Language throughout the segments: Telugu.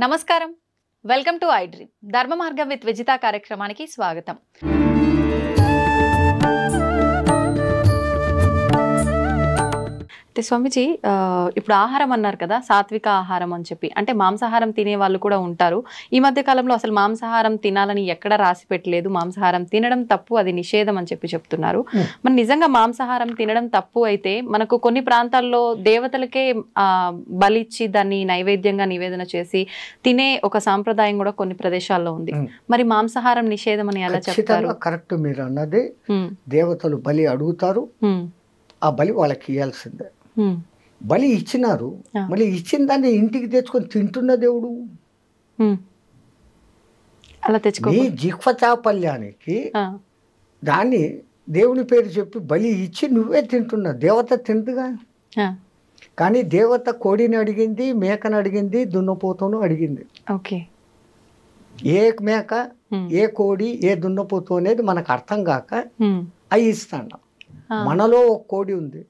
నమస్కారం, వెల్కమ్ టు ఐ డ్రీమ్. ధర్మ మార్గం విత్ విజిత కార్యక్రమానికి స్వాగతం. స్వామిజీ, ఇప్పుడు ఆహారం అన్నారు కదా, సాత్విక ఆహారం అని చెప్పి, అంటే మాంసాహారం తినే వాళ్ళు కూడా ఉంటారు. ఈ మధ్య కాలంలో అసలు మాంసాహారం తినాలని ఎక్కడ రాసి పెట్టలేదు. మాంసాహారం తినడం తప్పు, అది నిషేధం అని చెప్పి చెప్తున్నారు. మరి నిజంగా మాంసాహారం తినడం తప్పు అయితే మనకు కొన్ని ప్రాంతాల్లో దేవతలకే బలిచ్చి దాన్ని నైవేద్యంగా నివేదన చేసి తినే ఒక సాంప్రదాయం కూడా కొన్ని ప్రదేశాల్లో ఉంది. మరి మాంసాహారం నిషేధం అని ఎలా చెప్తారు? కరెక్ట్, మీరు అన్నది. దేవతలు బలి అడుగుతారు, ఆ బలి వాళ్ళకి ఇవ్వాల్సిందే. బలి ఇచ్చినారు, మళ్ళీ ఇచ్చిన దాన్ని ఇంటికి తెచ్చుకొని తింటున్న దేవుడు అలా తెచ్చుకో. నీ జిహ్వ చాపల్యానికి దాన్ని దేవుని పేరు చెప్పి బలి ఇచ్చి నువ్వే తింటున్నా. దేవత తింటుగా. కానీ దేవత కోడిని అడిగింది, మేకను అడిగింది, దున్నపోతును అడిగింది. ఓకే, ఏ మేక, ఏ కోడి, ఏ దున్నపోతు అనేది మనకు అర్థం కాక అవి ఇస్తాను. మనలో ఒక కోడి ఉంది,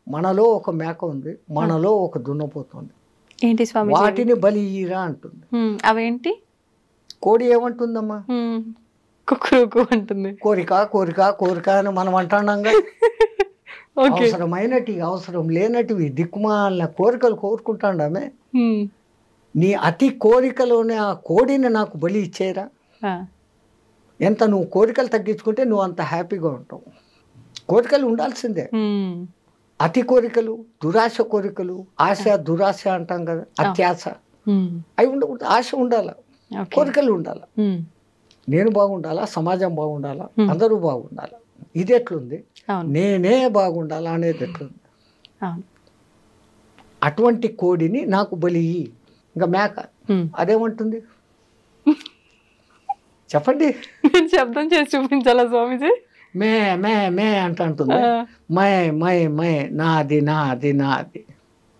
మనలో ఒక మేక ఉంది, మనలో ఒక దున్నపోతుంది. ఏంటి స్వామి? వాటిని బలి ఇయ్యరా అంటుంది. అవేంటి? కోడి ఏమంటుందమ్మా? అంటుంది. కోరిక కోరిక కోరిక అని మనం అంటున్నాంగా. అవసరమైనటి అవసరం లేనటివి దిక్కుమాలిన కోరికలు కోరుకుంటాండామే. నీ అతి కోరికలోనే ఆ కోడిని నాకు బలి ఇచ్చేరా. ఎంత నువ్వు కోరికలు తగ్గించుకుంటే నువ్వు అంత హ్యాపీగా ఉంటావు. కోరికలు ఉండాల్సిందే. అతి కోరికలు, దురాశ కోరికలు, ఆశ దురాశ అంటాం కదా, అత్యాశ, అవి ఉండకూడదు. ఆశ ఉండాల, కోరికలు ఉండాల. నేను బాగుండాలా, సమాజం బాగుండాలా, అందరూ బాగుండాలా. ఇది ఎట్లుంది? నేనే బాగుండాలా అనేది ఎట్లుంది? అటువంటి కోడిని నాకు బలి. ఇంకా మేక అదేమంటుంది చెప్పండి? శబ్దం చేసి చూపించాలా స్వామిజీ? మే మే మే అంటుంది. మై మై మై, నాది నాది నాది.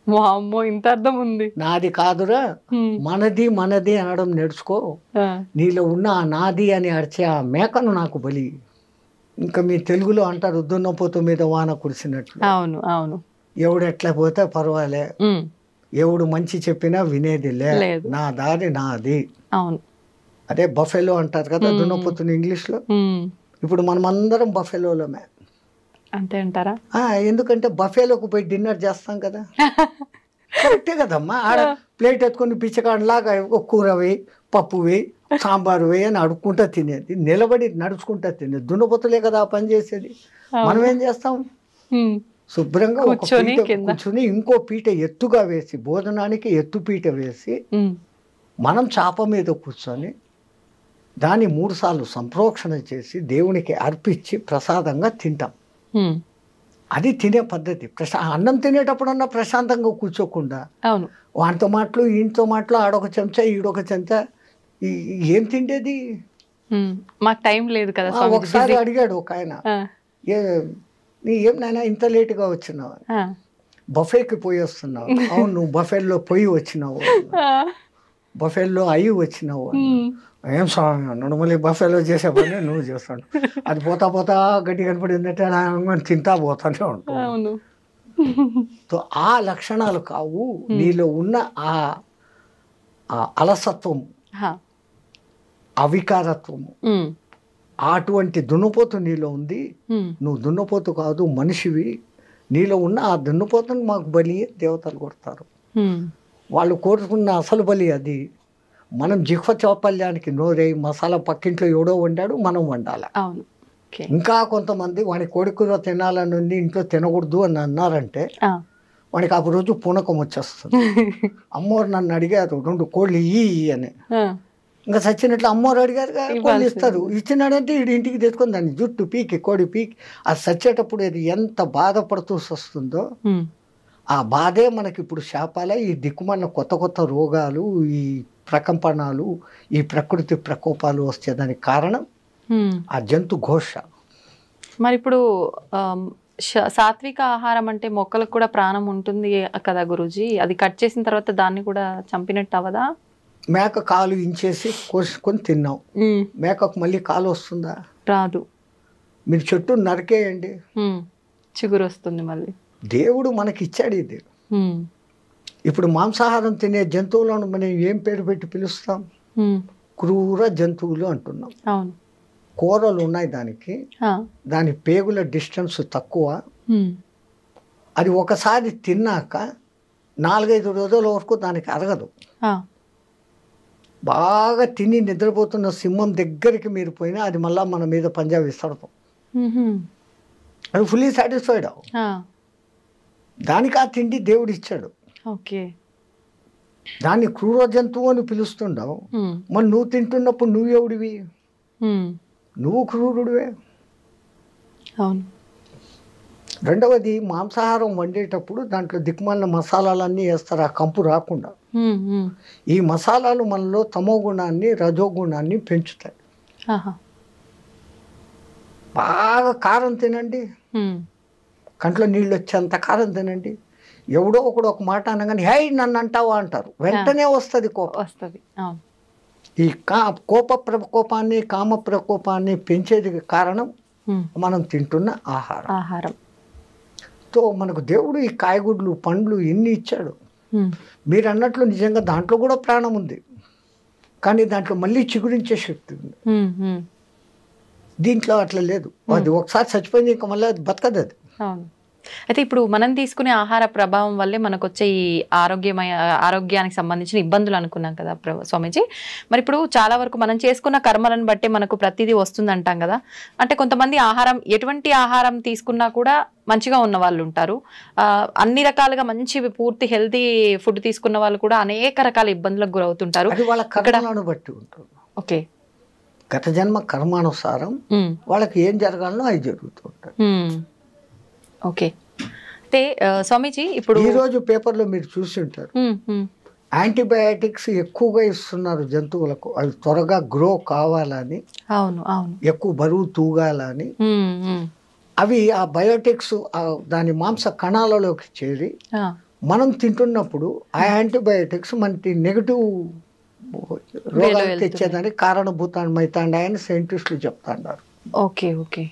వామ్మో, ఇంత అర్థం ఉంది. నాది కాదురా, మనది మనది అనడం నేర్చుకో. నీలో ఉన్న ఆ నాది అని అరిచే ఆ మేకను నాకు బలి. ఇంకా మీ తెలుగులో అంటారు, దున్నపోతు మీద వాన కురిసినట్లు. అవును అవును. ఎవడు ఎట్లా పోతే పర్వాలే, ఎవడు మంచి చెప్పినా వినేది లేదు, నా దారి నాది. అవును, అదే బఫెలో అంటారు కదా దున్నపోతుని ఇంగ్లీష్లో. ఇప్పుడు మనం అందరం బఫెలోలమే. అంతే అంటారా? ఎందుకంటే బఫేలోకి పోయి డిన్నర్ చేస్తాం కదా. కరెక్టే కదమ్మా. ఆడ ప్లేట్ ఎత్తుకొని పిచ్చకాడలాగా కూరవి, పప్పువి, సాంబారు వేయి అని అడుక్కుంటా తినేది, నిలబడి నడుచుకుంటా తినేది. దున్నపోతులే కదా ఆ పని చేసేది. మనం ఏం చేస్తాం? శుభ్రంగా ఒక పీట కూర్చుని ఇంకో పీట ఎత్తుగా వేసి, భోజనానికి ఎత్తు పీట వేసి, మనం చాప మీద కూర్చొని దాన్ని 3 సార్లు సంప్రోక్షణ చేసి దేవునికి అర్పించి ప్రసాదంగా తింటాం. అది తినే పద్ధతి. అన్నం తినేటప్పుడన్నా ప్రశాంతంగా కూర్చోకుండా వాటితో మాటలు, ఈయనతో మాటలు, ఆడొక చెంచా ఈడొక చెంచా, ఏం తిండేది? మాకు టైం లేదు కదా. ఒకసారి అడిగాడు ఒక ఆయన, ఏం నాయనా ఇంత లేటుగా వచ్చినావు? బఫేకి పోయి వస్తున్నావు. అవును, నువ్వు బఫేల్లో పోయి వచ్చినావు, బఫేల్లో అయ్యి వచ్చినావు. ఏం స్వామి అన్నాడు. మళ్ళీ బఫేలో చేసే పని నువ్వు చేస్తాడు. అది పోతా పోతా గట్టి కనపడిందంటే తింటా పోతానే ఉంటావు. సో ఆ లక్షణాలు కావు నీలో ఉన్న ఆ అలసత్వము, అవికారత్వము. అటువంటి దున్నపోతు నీలో ఉంది. నువ్వు దున్నపోతు కాదు, మనిషివి. నీలో ఉన్న ఆ దున్నపోతుని మాకు బలి దేవతలు కొడతారు. వాళ్ళు కోరుకున్న అసలు బలి అది. మనం జిహ్వ చాపల్యానికి నోరై మసాలా పక్కింట్లో ఎవడో వండాడు, మనం వండాలి. ఇంకా కొంతమంది వాడి కోడికూర తినాలని ఉంది, ఇంట్లో తినకూడదు అని అన్నారంటే వాడికి ఆ రోజు పూనకం వచ్చేస్తుంది. అమ్మవారు నన్ను అడిగారు 2 కోళ్ళు ఇయ్యి అని. ఇంకా సచ్చినట్లు అమ్మవారు అడిగారు, కోళ్ళు ఇస్తారు. ఇచ్చినాడంటే వీడి ఇంటికి తెచ్చుకొని దాన్ని జుట్టు పీకి, కోడి పీకి, అది సచ్చేటప్పుడు అది ఎంత బాధపడుతూ వస్తుందో ఆ బాధే మనకి ఇప్పుడు శాపాల. ఈ దిక్కుమన్న కొత్త కొత్త రోగాలు, ఈ ప్రకంపనాలు, ఈ ప్రకృతి ప్రకోపాలు వచ్చేదానికి కారణం ఆ జంతు ఘోష. మరి ఇప్పుడు సాత్విక ఆహారం అంటే మొక్కలకు కూడా ప్రాణం ఉంటుంది కదా గురూజీ, అది కట్ చేసిన తర్వాత దాన్ని కూడా చంపినట్టు అవదా? మేక కాలు ఇంచేసి కోసుకొని తిన్నాం, మేకకు మళ్ళీ కాలు వస్తుందా? రాదు. మీరు చెట్టు నరికేయండి, చిగురు వస్తుంది మళ్ళీ. దేవుడు మనకి ఇచ్చాడు ఇది. ఇప్పుడు మాంసాహారం తినే జంతువులను మనం ఏం పేరు పెట్టి పిలుస్తాం? క్రూర జంతువులు అంటున్నాం. అవును. కూరలు ఉన్నాయి దానికి, దాని పేగుల డిస్టెన్స్ తక్కువ. అది ఒకసారి తిన్నాక 4-5 రోజుల వరకు దానికి అరగదు. బాగా తిని నిద్రపోతున్న సింహం దగ్గరికి మీరు పోయినా అది మళ్ళీ మన మీద పంజా విసరదు. అది ఫుల్లీ సాటిస్ఫైడ్. దానికి ఆ తిండి దేవుడు ఇచ్చాడు. ఓకే. దాన్ని క్రూర జంతువు అని పిలుస్తుండవు. మరి నువ్వు తింటున్నప్పుడు నువ్వు ఎవడివి? నువ్వు క్రూరుడివే. అవును. రెండవది, మాంసాహారం వండేటప్పుడు దాంట్లో దిక్కుమాలిన మసాలాలన్నీ వేస్తారు, ఆ కంపు రాకుండా. ఈ మసాలాలు మనలో తమో గుణాన్ని, రజో గుణాన్ని పెంచుతాయి. బాగా కారం తినండి, కంట్లో నీళ్ళు వచ్చేంత కారం తినండి. ఎవడో ఒకడు ఒక మాట అనగానే హై నన్ను అంటావా అంటారు, వెంటనే వస్తుంది కోపం. వస్తుంది. ఈ కోప ప్రకోపాన్ని, కామ ప్రకోపాన్ని పెంచేది కారణం మనం తింటున్న ఆహారం. తో మనకు దేవుడు ఈ కాయగూడ్లు, పండ్లు ఎన్ని ఇచ్చాడు. మీరు అన్నట్లు నిజంగా దాంట్లో కూడా ప్రాణం ఉంది, కానీ దాంట్లో మళ్ళీ చిగురించే శక్తి ఉంది. దీంట్లో అట్లా లేదు. అది ఒకసారి చచ్చిపోయింది, ఇంకా మళ్ళీ అది బతకదు అది. అయితే ఇప్పుడు మనం తీసుకునే ఆహార ప్రభావం వల్లే మనకు వచ్చే ఈ ఆరోగ్యానికి సంబంధించిన ఇబ్బందులు అనుకున్నాం కదా స్వామీజీ. మరి ఇప్పుడు చాలా వరకు మనం చేసుకున్న కర్మలను బట్టే మనకు ప్రతిదీ వస్తుంది అంటాం కదా. అంటే కొంతమంది ఎటువంటి ఆహారం తీసుకున్నా కూడా మంచిగా ఉన్న వాళ్ళు ఉంటారు, అన్ని రకాలుగా మంచి పూర్తి హెల్తీ ఫుడ్ తీసుకున్న వాళ్ళు కూడా అనేక రకాల ఇబ్బందులకు గురవుతుంటారు. వాళ్ళ కర్మలను బట్టి ఉంటుంది. ఓకే. గత జన్మ కర్మానుసారం వాళ్ళకి ఏం జరగాలనో అవి జరుగుతుంటాయి. ఓకే. అయితే స్వామీజీ ఇప్పుడు ఈ రోజు పేపర్లో మీరు చూసి ఉంటారు, యాంటీబయాటిక్స్ ఎక్కువగా ఇస్తున్నారు జంతువులకు, అవి త్వరగా గ్రో కావాలని, ఎక్కువ బరువు తూగాలని. అవి ఆ బయోటిక్స్ దాని మాంస కణాలలోకి చేరి మనం తింటున్నప్పుడు ఆ యాంటీబయాటిక్స్ మనకి నెగటివ్ రోగాలు తెచ్చేదానికి కారణభూతమైతాండాయని సైంటిస్టులు చెప్తాండారు. ఓకే. ఓకే.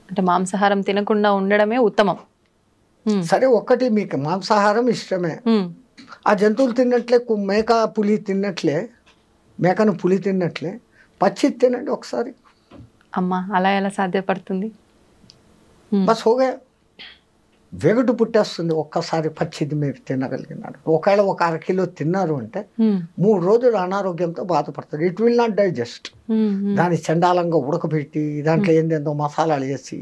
అంటే మాంసాహారం తినకుండా ఉండడమే ఉత్తమం. సరే, ఒక్కటి మీకు మాంసాహారం ఇష్టమే, ఆ జంతువులు తిన్నట్లే మేకను పులి తిన్నట్లే పచ్చి తినండి ఒకసారి. అమ్మా, అలా ఎలా సాధ్యపడుతుంది? బస్ హోగా, వెగటు పుట్టేస్తుంది ఒక్కసారి పచ్చిది మీరు తినగలిగినారు. ఒకవేళ 1/2 కిలో తిన్నారు అంటే 3 రోజులు అనారోగ్యంతో బాధపడతారు. It will not digest. దాన్ని చండాలంగా ఉడకబెట్టి దాంట్లో ఏందేందో మసాలాలు వేసి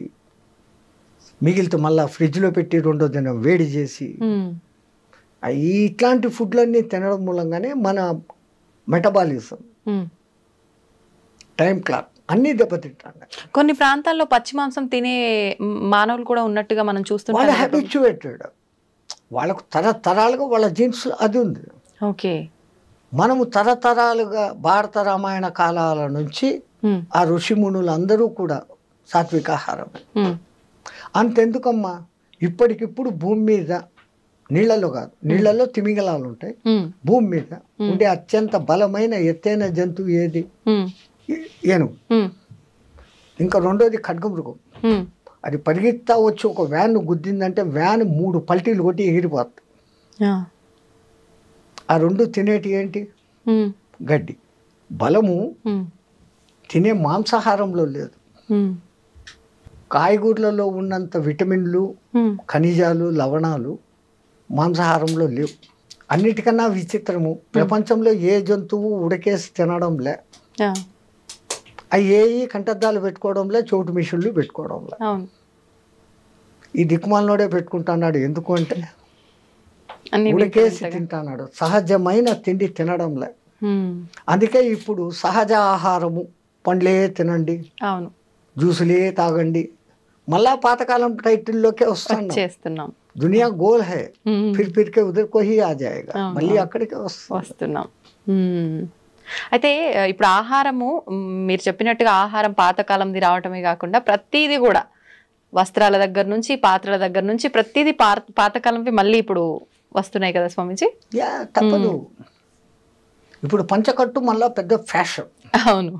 మిగిలితే మళ్ళీ ఫ్రిడ్జ్లో పెట్టి 2వ దినం వేడి చేసి ఇట్లాంటి ఫుడ్లన్నీ తినడం మూలంగానే మన మెటబాలిజం, టైం క్లాక్ అన్నీ దెబ్బతింటారు. కొన్ని ప్రాంతాల్లో పచ్చి మాంసం తినే మానవులు కూడా ఉన్నట్టుగా మనం చూస్తున్నాం. వాళ్ళు హ్యాబిచ్యువేటెడ్, వాళ్ళకు తరతరాలుగా వాళ్ళ జీన్స్ అది ఉంది. ఓకే. మనము తరతరాలుగా భారత రామాయణ కాలాల నుంచి ఆ ఋషిమునులు అందరూ కూడా సాత్వికాహారమే. అంతెందుకమ్మా, ఇప్పటికిప్పుడు భూమి మీద నీళ్లలో కాదు, నీళ్లలో తిమింగలాలు ఉంటాయి, భూమి మీద ఉండే అత్యంత బలమైన ఎత్తైన జంతువు ఏది? ఏనుగు. ఇంకా రెండోది ఖడ్గమృగం. అది పరిగెత్తా వచ్చి ఒక వ్యాన్ గుద్దిందంటే వ్యాన్ 3 పల్టీలు కొట్టి ఎగిరిపోతుంది. ఆ 2 తినేటి ఏంటి? గడ్డి. బలము తినే మాంసాహారంలో లేదు. కాయగూరలలో ఉన్నంత విటమిన్లు, ఖనిజాలు, లవణాలు మాంసాహారంలో లేవు. అన్నిటికన్నా విచిత్రము, ప్రపంచంలో ఏ జంతువు ఉడకేసి తినడంలే, అవి కంటద్దాలు పెట్టుకోవడంలే, చోటు మిషన్లు పెట్టుకోవడంలే. ఈ దిక్కుమాలనోడే పెట్టుకుంటున్నాడు. ఎందుకు అంటే ఉడకేసి తింటున్నాడు, సహజమైన తిండి తినడంలే. అందుకే ఇప్పుడు సహజ ఆహారము, పండ్లే తినండి, జ్యూసులే తాగండి, మళ్ళా పాతకాలం టైటిల్లోకే వస్తున్నాం. దునియా goal high, Phir K ఉదర్ co he ఆ జాయేగా, మళ్ళీ అక్కడికే వస్తున్నాం. అయితే ఇప్పుడు ఆహారము మీరు చెప్పినట్టుగా ఆహారం పాతకాలంది రావటమే కాకుండా ప్రతిదీ కూడా వస్త్రాల దగ్గర నుంచి, పాత్రల దగ్గర నుంచి ప్రతిదీ పాతకాలంవి మళ్ళీ ఇప్పుడు వస్తున్నాయి కదా స్వామీజీ. తప్పదు. ఇప్పుడు పంచకట్టు మళ్ళీ పెద్ద ఫ్యాషన్. అవును.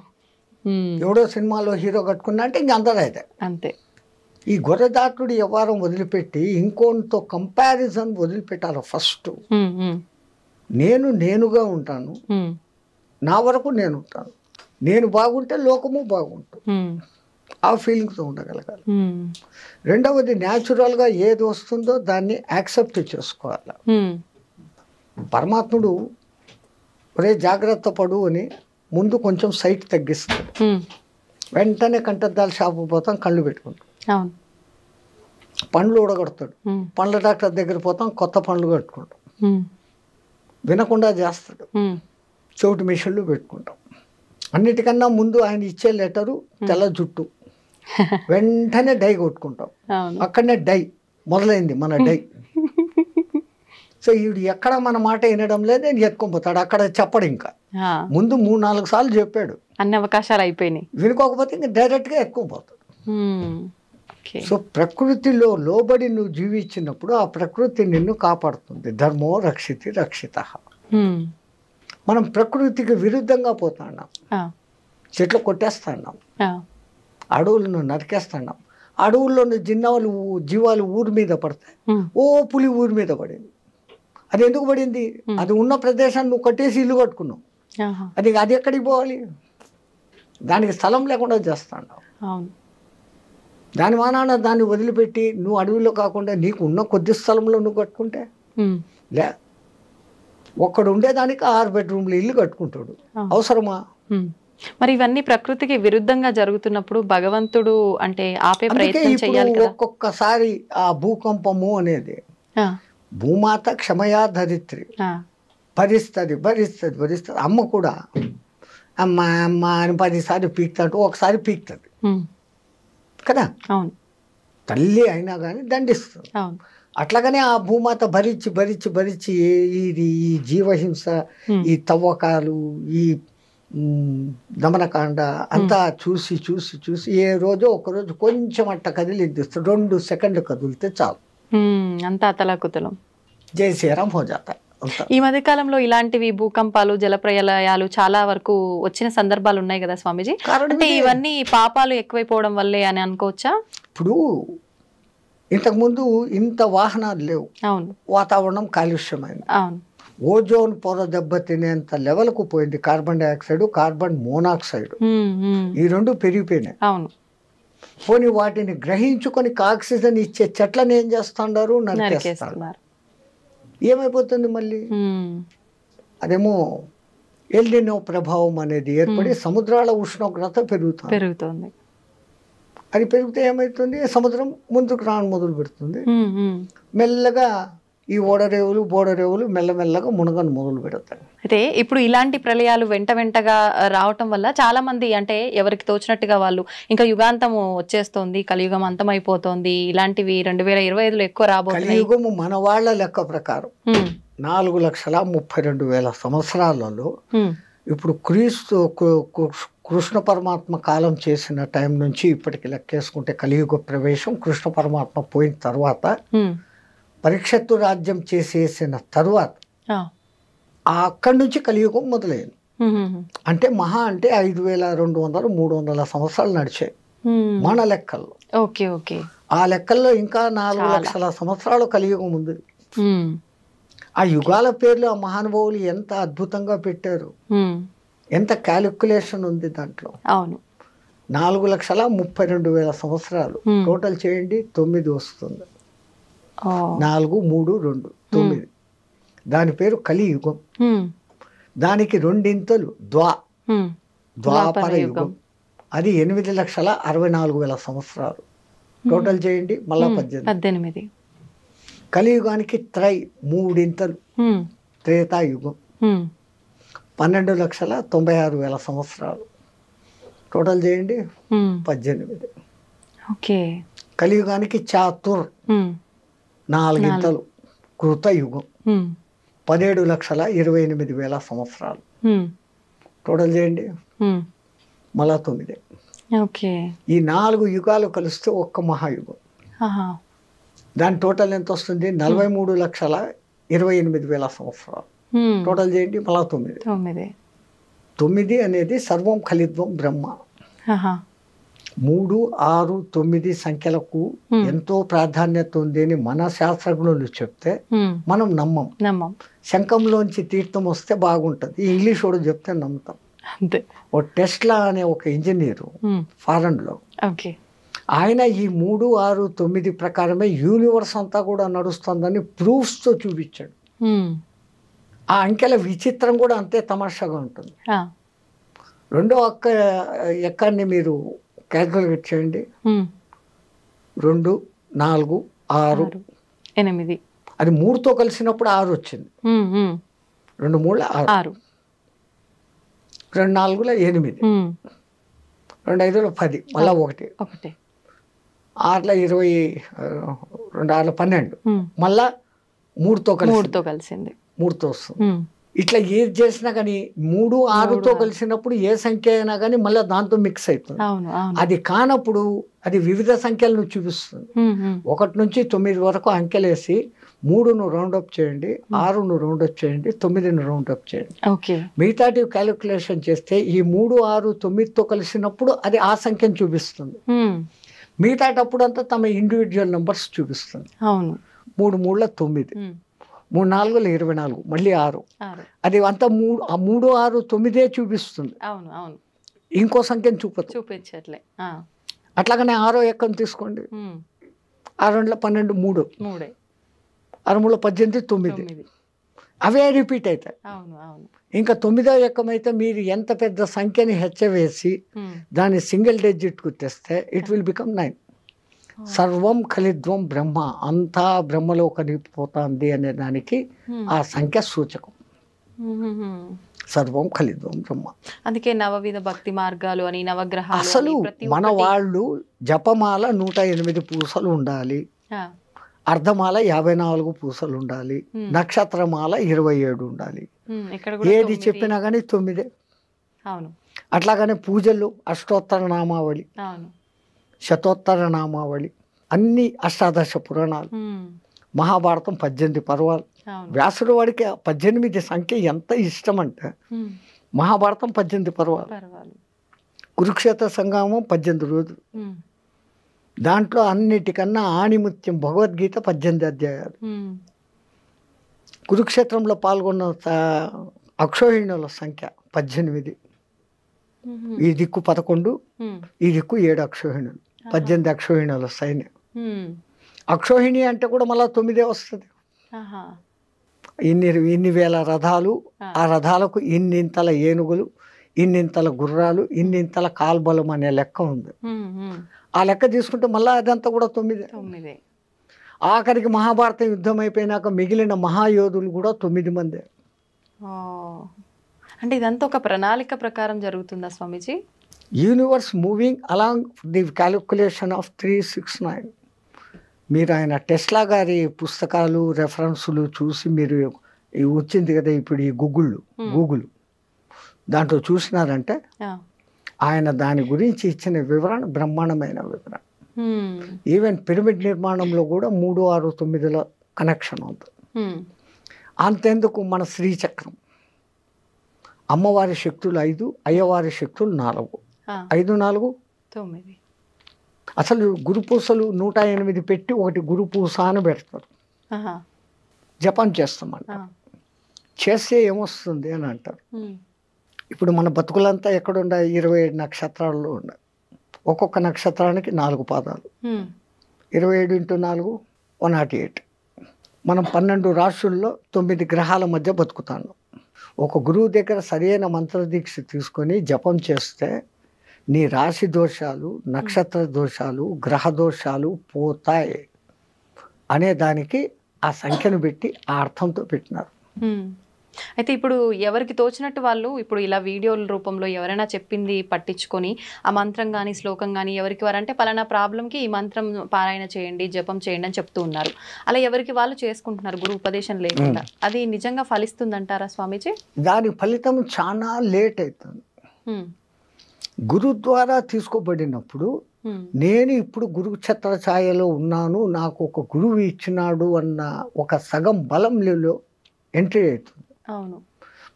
ఎవడో సినిమాలో హీరో కట్టుకున్నా అంటే ఇంక అందరూ అయితే అంతే. ఈ గొర్రెదాటుడు వ్యవహారం వదిలిపెట్టి ఇంకోటితో కంపారిజన్ వదిలిపెట్టాలి ఫస్ట్. నేనుగా ఉంటాను, నా వరకు నేను ఉంటాను, నేను బాగుంటే లోకము బాగుంటుంది, ఆ ఫీలింగ్తో ఉండగలగాలి. రెండవది న్యాచురల్గా ఏది వస్తుందో దాన్ని యాక్సెప్ట్ చేసుకోవాలి. పరమాత్ముడు ఒరే జాగ్రత్త పడు అని ముందు కొంచెం సైట్ తగ్గిస్తాడు, వెంటనే కంటద్దాల షాపు పోతాం కళ్ళు పెట్టుకుంటాం, పండ్లు ఊడగొడతాడు, పండ్ల డాక్టర్ దగ్గర పోతాం కొత్త పండ్లు కట్టుకుంటాం, వినకుండా చేస్తాడు, చెవిటి మిషన్లు పెట్టుకుంటాం. అన్నిటికన్నా ముందు ఆయన ఇచ్చే లెటరు తెల్ల జుట్టు, వెంటనే డై కొట్టుకుంటాం, అక్కడనే డై మొదలైంది మన డై. సో వీడు ఎక్కడ మన మాట వినడం లేదు, నేను ఎత్తుకొని అక్కడ చెప్పడు, ఇంకా ముందు 3-4 సార్లు చెప్పాడు, అన్ని అవకాశాలు అయిపోయినాయి, వినుకోకపోతే ఇంకా డైరెక్ట్గా ఎత్తుకుపోతాడు. సో ప్రకృతిలో లోబడి నువ్వు జీవించినప్పుడు ఆ ప్రకృతి నిన్ను కాపాడుతుంది. ధర్మో రక్షితి రక్షిత. మనం ప్రకృతికి విరుద్ధంగా పోతున్నాం, చెట్లు కొట్టేస్తున్నాం, అడవులను నరికేస్తున్నాం, అడవుల్లోని జీవాలు ఊరి మీద పడతాయి. ఓ పులి ఊరి మీద పడింది, అది ఎందుకు పడింది? అది ఉన్న ప్రదేశాన్ని నువ్వు కట్టేసి ఇల్లు కట్టుకున్నావు, అది ఎక్కడికి పోవాలి? దానికి స్థలం లేకుండా చేస్తున్నావు. దాని మానాన దాన్ని వదిలిపెట్టి నువ్వు అడవిలో కాకుండా నీకు ఉన్న కొద్ది స్థలంలో నువ్వు కట్టుకుంటే లే, ఒక్కడు ఉండేదానికి 6 బెడ్రూమ్లు ఇల్లు కట్టుకుంటాడు, అవసరమా? మరి ఇవన్నీ ప్రకృతికి విరుద్ధంగా జరుగుతున్నప్పుడు భగవంతుడు అంటే ఆపే ప్రయత్నం చేయాలి కదా. ఒక్కొక్కసారి ఆ భూకంపము అనేది భూమాత క్షమయా ధరిత్రి, భరిస్తుంది భరిస్తుంది భరిస్తుంది. అమ్మ కూడా అమ్మ అమ్మ అని 10 సార్లు పీకుతాడు, ఒకసారి పీకుతుంది కదా. అవును, తల్లి అయినా కానీ దండిస్తుంది. అట్లాగనే ఆ భూమాత భరించి భరించి భరించి ఈ జీవహింస, ఈ తవ్వకాలు, ఈ దమనకాండ అంతా చూసి చూసి చూసి ఏ రోజో ఒకరోజు కొంచెం అట్ట కదిలిద్దిస్తుంది, 2 సెకండ్లు కదిలితే చాలు, అంతా అతలాకుతలం, జై శ్రీరామ్ హో జాతా. ఈ మధ్య కాలంలో ఇలాంటివి భూకంపాలు, జలప్రలయాలు చాలా వరకు వచ్చిన సందర్భాలు ఉన్నాయి కదా స్వామీజీ. అంటే ఇవన్నీ పాపాలు ఎక్కువైపోవడం వల్లే అని అనుకోవచ్చా? ఇప్పుడు ఇంతకుముందు ఇంత వాహనాలు లేవు, అవును, వాతావరణం కాలుష్యమైంది, అవును, ఓజోన్ పొర దెబ్బతినేంత లెవెల్కు పోయింది. కార్బన్ డైఆక్సైడ్, కార్బన్ మోనాక్సైడ్, ఈ 2 పెరిగిపోయినాయి. అవును, పోనీ వాటిని గ్రహించుకొని ఆక్సిజన్ ఇచ్చే చెట్లను ఏం చేస్తున్నారు? నరికేస్తున్నారు. ఏమైపోతుంది మళ్ళీ? అదేమో ఎల్నినో ప్రభావం అనేది ఏర్పడి సముద్రాల ఉష్ణోగ్రత పెరుగుతుంది. అది పెరిగితే ఏమవుతుంది? సముద్రం ముందుకు రాను మొదలు పెడుతుంది, మెల్లగా ఈ ఓడరేవులు బోడరేవులు మెల్లమెల్లగా మునగను మొదలు పెడతాయి. అయితే ఇప్పుడు ఇలాంటి ప్రళయాలు వెంటగా రావటం వల్ల చాలా మంది అంటే ఎవరికి తోచినట్టుగా వాళ్ళు ఇంకా యుగాంతము వచ్చేస్తోంది, కలియుగం అంతమైపోతోంది, ఇలాంటివి 2025లో ఎక్కువ రాబోతున్నాయి. కలియుగము మన వాళ్ళ లెక్క ప్రకారం 4,32,000 సంవత్సరాలలో ఇప్పుడు కృష్ణ పరమాత్మ కాలం చేసిన టైం నుంచి ఇప్పటికి లెక్కేసుకుంటే కలియుగ ప్రవేశం, కృష్ణ పరమాత్మ పోయిన తర్వాత, పరీక్షత్తు రాజ్యం చేసేసిన తర్వాత అక్కడి నుంచి కలియుగం మొదలైంది. అంటే మహా అంటే 5,200-300 సంవత్సరాలు నడిచాయి మన లెక్కల్లో. ఓకే ఓకే, ఆ లెక్కల్లో ఇంకా 4,00,000 సంవత్సరాలు కలియుగం ఉంది. ఆ యుగాల పేర్లు ఆ మహానుభావులు ఎంత అద్భుతంగా పెట్టారు, ఎంత క్యాలిక్యులేషన్ ఉంది దాంట్లో. అవును, 4,32,000 సంవత్సరాలు టోటల్ చేయండి, 9 వస్తుంది. 4, 3, 2, 9. దాని పేరు కలియుగం. దానికి 2 ఇంతలు ద్వాపర యుగం, అది 8,64,000 సంవత్సరాలు టోటల్ చేయండి, మళ్ళా 18. కలియుగానికి 3 ఇంతలు త్రేతాయుగం, 12,96,000 సంవత్సరాలు టోటల్ చేయండి, 18. ఓకే. కలియుగానికి చాతుర్ 4 ఇంతలు కృతయుగం, 17,28,000 సంవత్సరాలు టోటల్ చేయండి, మళ్ళా 9. ఓకే. ఈ 4 యుగాలు కలిస్తే ఒక్క మహాయుగం. దాని టోటల్ ఎంత వస్తుంది? 43,28,000 సంవత్సరాలు టోటల్ చేయండి, మళ్ళా 9. 9 అనేది సర్వం ఖలిత్వం బ్రహ్మ. 3, 6, 9 సంఖ్యలకు ఎంతో ప్రాధాన్యత ఉంది అని మన శాస్త్రజ్ఞులు చెప్తే మనం నమ్మం. శంఖంలోంచి తీర్థం వస్తే బాగుంటుంది, ఇంగ్లీష్ వాడు చెప్తే నమ్ముతాం. అంతే. ఓ టెస్లా అనే ఒక ఇంజనీరు ఫారెన్లో, ఆయన ఈ 3, 6, 9 ప్రకారమే యూనివర్స్ అంతా కూడా నడుస్తుందని ప్రూఫ్స్తో చూపించాడు. ఆ అంకెల విచిత్రం కూడా అంతే తమాషాగా ఉంటుంది. రెండో ఎక్కడిని మీరు క్యాల్కులేట్ చేయండి. 2, 4, 6, 8 అది 3తో కలిసినప్పుడు 6 వచ్చింది. 2 3 6, 2 4 8, 2 5 10, మళ్ళా 1, 6 20, 2 6 12, మళ్ళా 3తో కలిసింది, 3తో వస్తుంది. ఇట్లా ఏది చేసినా కానీ 3, 6తో కలిసినప్పుడు ఏ సంఖ్య అయినా కానీ మళ్ళీ దాంతో మిక్స్ అవుతుంది. అది కానప్పుడు అది వివిధ సంఖ్యలను చూపిస్తుంది. 1 నుంచి 9 వరకు అంకెలేసి 3ను రౌండప్ చేయండి, 6ను రౌండప్ చేయండి, 9ను రౌండప్ చేయండి. మిగతాటి క్యాలిక్యులేషన్ చేస్తే ఈ 3, 6, 9తో కలిసినప్పుడు అది ఆ సంఖ్యను చూపిస్తుంది. మిగతాటప్పుడు అంతా తమ ఇండివిజువల్ నెంబర్స్ చూపిస్తుంది. 3 3 9, 3 4 24, మళ్ళీ 6, అది అంతా 3 6 9 చూపిస్తుంది. ఇంకో సంఖ్యను చూపించట్లే. అట్లాగనే 6వ ఎక్కను తీసుకోండి, 6 2 12, 3 6 3 18, 9, అవే రిపీట్ అవుతాయి. ఇంకా 9వ ఎక్కం అయితే మీరు ఎంత పెద్ద సంఖ్యని హెచ్చవేసి దాన్ని సింగిల్ డిజిట్కు తెస్తే ఇట్ విల్ బికమ్ 9. సర్వం ఖలిద్వం బ్రహ్మ, అంతా బ్రహ్మలో కలిగిపోతుంది అనే దానికి ఆ సంఖ్య సూచకం. సర్వం ఖలిద్వం బ్రహ్మ. అందుకే నవవిధ భక్తి మార్గాలు అని, నవగ్రహాలు. అసలు మన వాళ్ళు జపమాల 108 పూసలు ఉండాలి, అర్ధమాల 54 పూసలు ఉండాలి, నక్షత్రమాల 27 ఉండాలి. ఏది చెప్పినా కానీ 9. అట్లాగనే పూజలు అష్టోత్తర నామావళి, శతోత్తర నామావళి, అన్ని అష్టాదశ పురాణాలు, మహాభారతం 18 పర్వాలు. వ్యాసుడు వాడికి 18 సంఖ్య ఎంత ఇష్టం అంటే మహాభారతం 18 పర్వాలు, కురుక్షేత్ర సంగ్రామం 18 రోజులు, దాంట్లో అన్నిటికన్నా ఆణిముత్యం భగవద్గీత 18 అధ్యాయాలు. కురుక్షేత్రంలో పాల్గొన్న అక్షోహిణుల సంఖ్య 18, ఈ దిక్కు 11, ఈ దిక్కు 7 అక్షోహిణులు, 18 అక్షోహిణుల సైన్యం. అక్షోహిణి అంటే కూడా మళ్ళీ 9 వస్తుంది. ఇన్ని వేల రథాలు, ఆ రథాలకు ఇన్నింతల ఏనుగులు, ఇన్నింతల గుర్రాలు, ఇన్నింతల కాల్బలం అనే లెక్క ఉంది. ఆ లెక్క తీసుకుంటే మళ్ళీ అదంతా కూడా 9. ఆఖరికి మహాభారతం యుద్ధం అయిపోయినాక మిగిలిన మహాయోధులు కూడా 9 మందే. అంటే ఇదంతా ఒక ప్రణాళిక ప్రకారం జరుగుతుందా Swamiji? Universe moving along the calculation of 369. మీరు ఆయన టెస్లా గారి పుస్తకాలు రెఫరెన్సులు చూసి మీరు వచ్చింది కదా ఇప్పుడు ఈ గూగుల్ దాంట్లో చూసినారంటే ఆయన దాని గురించి ఇచ్చిన వివరణ బ్రహ్మాండమైన వివరణ. ఈవెన్ పిరమిడ్ నిర్మాణంలో కూడా 3 6 9ల కనెక్షన్ ఉంది. అంతెందుకు మన శ్రీచక్రం, అమ్మవారి శక్తులు 5, అయ్యవారి శక్తులు 4, 5 4 9. అసలు గురుపూసలు 108 పెట్టి ఒకటి గురుపూస అని పెడతారు, జపం చేస్తామంట. చేస్తే ఏమొస్తుంది అని అంటారు. ఇప్పుడు మన బతుకులంతా ఎక్కడుండాయి? 27 నక్షత్రాల్లో ఉన్నాయి. ఒక్కొక్క నక్షత్రానికి 4 పాదాలు, 27 × 4 108. మనం 12 రాశుల్లో 9 గ్రహాల మధ్య బతుకుతాను. ఒక గురువు దగ్గర సరైన మంత్రదీక్ష తీసుకొని జపం చేస్తే నీ రాశి దోషాలు, నక్షత్ర దోషాలు, గ్రహ దోషాలు పోతాయి అనే దానికి ఆ సంఖ్యను పెట్టి ఆ అర్థంతో పెట్టినారు. అయితే ఇప్పుడు ఎవరికి తోచినట్టు వాళ్ళు ఇప్పుడు ఇలా వీడియోల రూపంలో ఎవరైనా చెప్పింది పట్టించుకొని ఆ మంత్రం కానీ శ్లోకం కానీ ఎవరికి వారంటే పలానా ప్రాబ్లంకి ఈ మంత్రం పారాయణ చేయండి, జపం చేయండి అని చెప్తూ ఉన్నారు. అలా ఎవరికి వాళ్ళు చేసుకుంటున్నారు గురు ఉపదేశం లేకుండా. అది నిజంగా ఫలిస్తుందంటారా స్వామీజీ? దాని ఫలితం చాలా లేట్ అవుతుంది. గురు ద్వారా తీసుకోబడినప్పుడు నేను ఇప్పుడు గురు ఛత్ర ఛాయలో ఉన్నాను, నాకు ఒక గురువు ఇచ్చినాడు అన్న ఒక సగం బలంలో ఎంట్రీ అవుతుంది. అవును,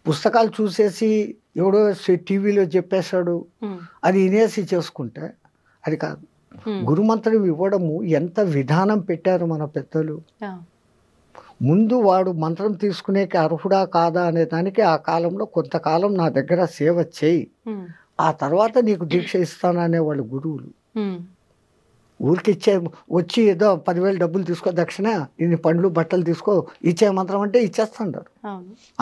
పుస్తకాలు చూసేసి ఎవడో టీవీలో చెప్పేశాడు అది వినేసి చేసుకుంటే అది కాదు. గురుమంత్రం ఇవ్వడము ఎంత విధానం పెట్టారు మన పెద్దలు. ముందు వాడు మంత్రం తీసుకునేకి అర్హుడా కాదా అనే దానికి ఆ కాలంలో కొంతకాలం నా దగ్గర సేవ చేయి, ఆ తర్వాత నీకు దీక్ష ఇస్తాననే వాళ్ళు గురువులు. ఊరికి వచ్చి ఏదో 10,000 డబ్బులు తీసుకో దక్షిణ, ఇన్ని పండ్లు బట్టలు తీసుకో, ఇచ్చే మంత్రం అంటే ఇచ్చేస్తుంటారు.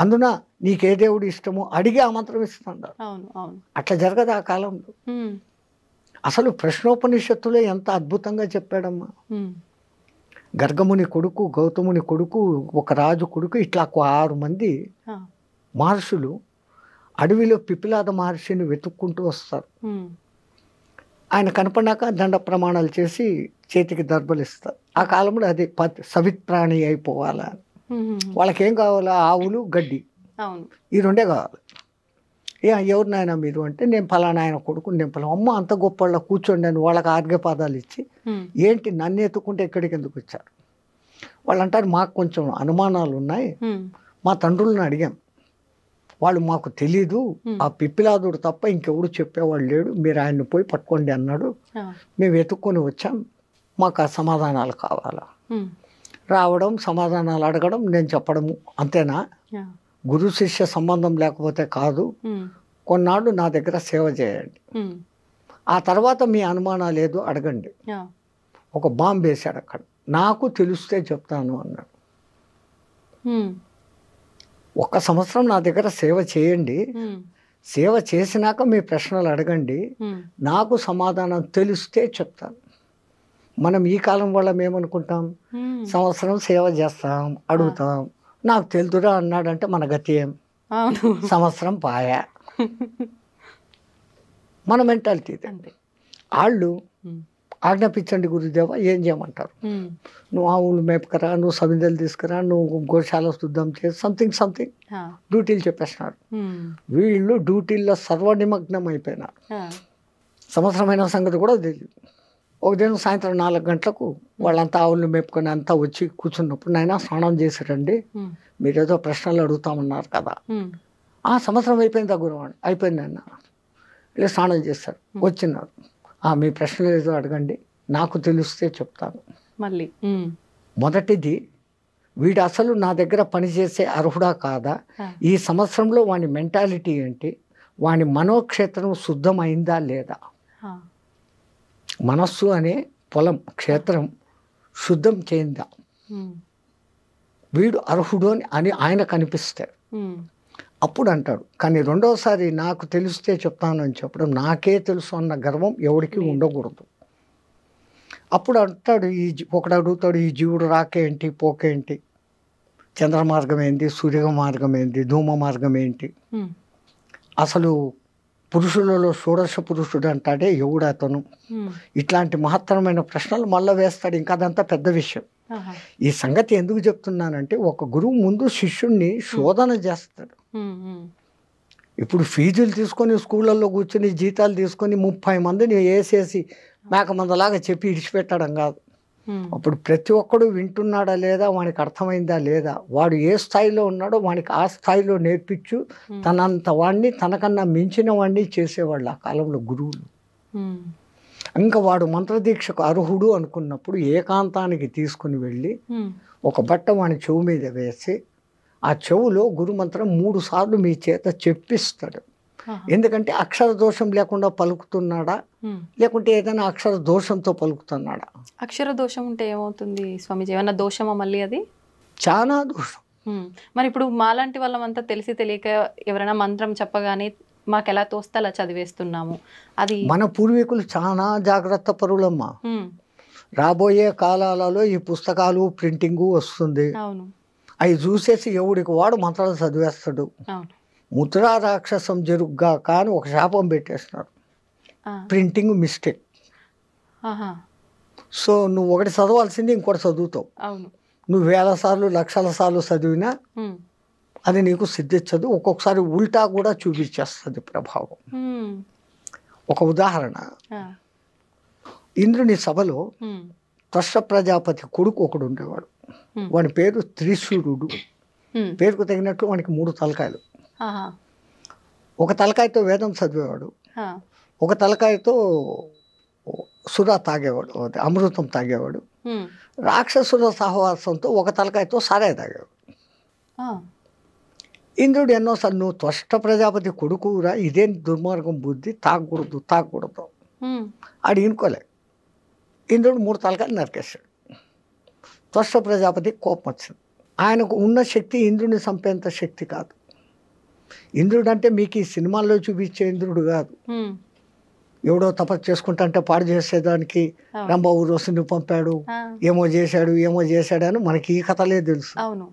అందున నీకే దేవుడు ఇష్టమో అడిగి ఆ మంత్రం ఇస్తుంటారు. అట్లా జరగదు ఆ కాలంలో. అసలు ప్రశ్నోపనిషత్తులో ఎంత అద్భుతంగా చెప్పాడమ్మా. గర్గముని కొడుకు, గౌతముని కొడుకు, ఒక రాజు కొడుకు, ఇట్లా 6 మంది మహర్షులు అడవిలో పిపిలాద మహర్షిని వెతుక్కుంటూ వస్తారు. ఆయన కనపడినాక దండ ప్రమాణాలు చేసి చేతికి దర్భలు ఇస్తారు. ఆ కాలంలో అది సవిత్ప్రాణి అయిపోవాలా. వాళ్ళకేం కావాలా? ఆవులు, గడ్డి, ఈ 2 కావాలి. ఎవరు నాయన మీరు అంటే, నేను ఫలానా ఆయన కొడుకు, నేను ఫలానా. అమ్మ అంత గొప్ప వాళ్ళ కూర్చోండి అని వాళ్ళకి ఆర్ఘ్యపాదాలు ఇచ్చి, ఏంటి నన్ను ఎత్తుకుంటే ఎక్కడికి ఎందుకు వచ్చారు? వాళ్ళు అంటారు, మాకు కొంచెం అనుమానాలు ఉన్నాయి, మా తండ్రులను అడిగాం, వాళ్ళు మాకు తెలీదు, ఆ పిప్పిలాదుడు తప్ప ఇంకెవడు చెప్పేవాళ్ళు లేడు, మీరు ఆయన్ని పోయి పట్టుకోండి అన్నాడు, మేము వెతుక్కొని వచ్చాం, మాకు ఆ సమాధానాలు కావాలా. రావడం, సమాధానాలు అడగడం, నేను చెప్పడము, అంతేనా? గురు శిష్య సంబంధం లేకపోతే కాదు. కొన్నాళ్ళు నా దగ్గర సేవ చేయండి, ఆ తర్వాత మీ అనుమానాలు ఏదో అడగండి. ఒక బాంబు వేశాడు అక్కడ, నాకు తెలిస్తే చెప్తాను అన్నాడు. 1 సంవత్సరం నా దగ్గర సేవ చేయండి, సేవ చేసినాక మీ ప్రశ్నలు అడగండి, నాకు సమాధానం తెలిస్తే చెప్తాను. మనం ఈ కాలం వాళ్ళం ఏమనుకుంటాం? సంవత్సరం సేవ చేస్తాం, అడుగుతాం, నాకు తెలుదురా అన్నాడంటే మన గతి ఏం? సంవత్సరం పాయా. మన మెంటాలిటీ ఇదే. వాళ్ళు ఆజ్ఞాపించండి గురుదేవ, ఏం చేయమంటారు? నువ్వు ఆవులు మేపకరా, నువ్వు సమిందలు తీసుకురా, నువ్వు గోశాల శుద్ధం చేసి సంథింగ్ డ్యూటీలు చెప్పేస్తున్నారు. వీళ్ళు డ్యూటీల్లో సర్వనిమగ్నం అయిపోయినారు. సంవత్సరమైన సంగతి కూడా తెలియదు. ఒక దినం సాయంత్రం 4 గంటలకు వాళ్ళంతా ఆవులు మేపుకొని అంతా వచ్చి కూర్చున్నప్పుడు, నాయన స్నానం చేశారండి, మీరేదో ప్రశ్నలు అడుగుతామన్నారు కదా. ఆ సంవత్సరం అయిపోయిందా గురువాడు? అయిపోయింది అన్న. ఇలా స్నానం చేశారు, వచ్చినారు, మీ ప్రశ్నలు ఏదో అడగండి, నాకు తెలిస్తే చెప్తాను. మళ్ళీ మొదటిది, వీడు అసలు నా దగ్గర పనిచేసే అర్హుడా కాదా, ఈ సంవత్సరంలో వాని మెంటాలిటీ ఏంటి, వాని మనోక్షేత్రం శుద్ధమైందా లేదా. మనస్సు అనే పొలం, క్షేత్రం శుద్ధం చేయిందా, వీడు అర్హుడు అని ఆయన కనిపిస్తాడు. అప్పుడు అంటాడు. కానీ రెండోసారి నాకు తెలిస్తే చెప్తాను అని చెప్పడం, నాకే తెలుసు అన్న గర్వం ఎవరికి ఉండకూడదు. అప్పుడు అంటాడు, ఒకడు అడుగుతాడు, ఈ జీవుడు రాకేంటి, పోకేంటి, చంద్ర మార్గం ఏంటి, సూర్య మార్గం ఏంటి, ధూమ మార్గం ఏంటి, అసలు పురుషులలో షోడశ పురుషుడు అంటాడే ఎవడు అతను, ఇట్లాంటి మహత్తరమైన ప్రశ్నలు మళ్ళీ వేస్తాడు. ఇంకా అదంతా పెద్ద విషయం. ఈ సంగతి ఎందుకు చెప్తున్నానంటే, ఒక గురువు ముందు శిష్యుణ్ణి శోధన చేస్తాడు. ఇప్పుడు ఫీజులు తీసుకొని స్కూళ్ళల్లో కూర్చొని జీతాలు తీసుకొని 30 మందిని వేసేసి మేకమందలాగా చెప్పి ఇడిచిపెట్టడం కాదు. అప్పుడు ప్రతి ఒక్కడు వింటున్నాడా లేదా, వానికి అర్థమైందా లేదా, వాడు ఏ స్థాయిలో ఉన్నాడో వానికి ఆ స్థాయిలో నేర్పించు, తనంత వాడిని తనకన్నా మించిన వాడిని చేసేవాళ్ళు ఆ కాలంలో గురువులు. ఇంకా వాడు మంత్రదీక్షకు అర్హుడు అనుకున్నప్పుడు ఏకాంతానికి తీసుకుని వెళ్ళి ఒక బట్ట వాని చెవు మీద వేసి, ఆ చెవులో గురుమంత్రం 3 సార్లు మీ చేత చెప్పిస్తాడు. ఎందుకంటే అక్షర దోషం లేకుండా పలుకుతున్నాడా, లేకుంటే ఏదైనా అక్షర దోషంతో పలుకుతున్నాడా. అక్షర దోషం ఉంటే ఏమవుతుంది స్వామిజీ? ఏమన్నా దోషమా మళ్ళీ? అది చాలా దోషం. మరి ఇప్పుడు మాలాంటి వాళ్ళమంతా తెలిసి తెలియక ఎవరైనా మంత్రం చెప్పగానే మాకు ఎలా తోస్తే అలా చదివేస్తున్నాము. అది మన పూర్వీకులు చాలా జాగ్రత్త పరులమ్మా. రాబోయే కాలాలలో ఈ పుస్తకాలు ప్రింటింగు వస్తుంది, అవి చూసేసి ఎవడికి వాడు మంత్రాలు చదివేస్తాడు. ముద్రా రాక్షసం జరుగుగా కానీ ఒక శాపం పెట్టేస్తున్నారు, ప్రింటింగ్ మిస్టేక్. సో నువ్వు ఒకటి చదవాల్సింది ఇంకోటి చదువుతావు. నువ్వు 1000 సార్లు 1,00,000 సార్లు చదివినా అది నీకు సిద్ధించదు. ఒక్కొక్కసారి ఉల్టా కూడా చూపించేస్తుంది ప్రభావం. ఒక ఉదాహరణ, ఇంద్రుని సభలో త్వష్ట ప్రజాపతి కొడుకు ఒకడు ఉండేవాడు. వాడి పేరు త్రిశూరుడు. పేరుకు తగినట్లు వానికి 3 తలకాయలు. ఒక తలకాయతో వేదం చదివేవాడు, ఒక తలకాయతో సుర తాగేవాడు, అదే అమృతం తాగేవాడు. హ్మ్. రాక్షసుల సహవాసంతో ఒక తలకాయతో సారాయి తాగేవాడు. ఆ. ఇంద్రుడు ఎన్నోసార్లు నువ్వు త్వష్ట ప్రజాపతి కొడుకురా, ఇదేం దుర్మార్గం బుద్ధి, తాగకూడదు తాగకూడదు. హ్మ్. ఆడు ఇనుకోలే. ఇంద్రుడు 3 తలకాయలు నరికేశాడు. త్వష్ట ప్రజాపతి కోపం వచ్చింది. ఆయనకు ఉన్న శక్తి ఇంద్రుడిని చంపేంత శక్తి కాదు. ఇంద్రుడు అంటే మీకు ఈ సినిమాల్లో చూపించే ఇంద్రుడు కాదు. హ్మ్. ఎవడో తపస్సు చేసుకుంటా పాడు చేసేదానికి అవును. రంభ ఊరోసుని పంపాడు, ఆ. ఏమో చేశాడు అని మనకి ఈ కథలే తెలుసు. అవును.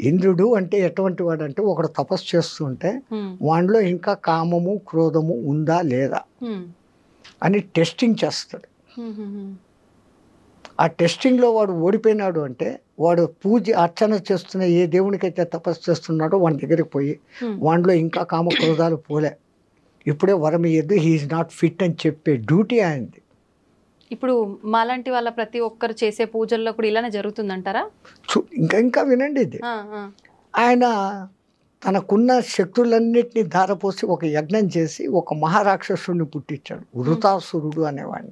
ఇంద్రుడు అంటే ఎటువంటి వాడు అంటే ఒకడు తపస్సు చేస్తుంటే హ్మ్. వాడిలో ఇంకా కామము క్రోధము ఉందా లేదా హ్మ్. అని టెస్టింగ్ చేస్తాడు. హ్మ్. హ్మ్. ఆ టెస్టింగ్లో వాడు ఓడిపోయినాడు అంటే వాడు పూజ అర్చన చేస్తున్న ఏ దేవునికైతే తపస్సు చేస్తున్నాడో వాడి దగ్గరికి పోయి హ్మ్. వాడిలో ఇంకా కామ క్రోధాలు పోలే, ఇప్పుడే వరం ఇయ్యద్దు, హీఈస్ నాట్ ఫిట్ అని చెప్పే డ్యూటీ ఆయనది. ఇప్పుడు మాలాంటి వాళ్ళ ప్రతి ఒక్కరు చేసే పూజల్లో కూడా ఇలానే జరుగుతుందంటారా? ఇంకా వినండి ఇది. ఆ, ఆ. ఆయన తనకున్న శక్తులన్నిటినీ ధారపోసి ఒక యజ్ఞం చేసి ఒక మహారాక్షసుడిని పుట్టించాడు, వృతాసురుడు అనేవాడిని.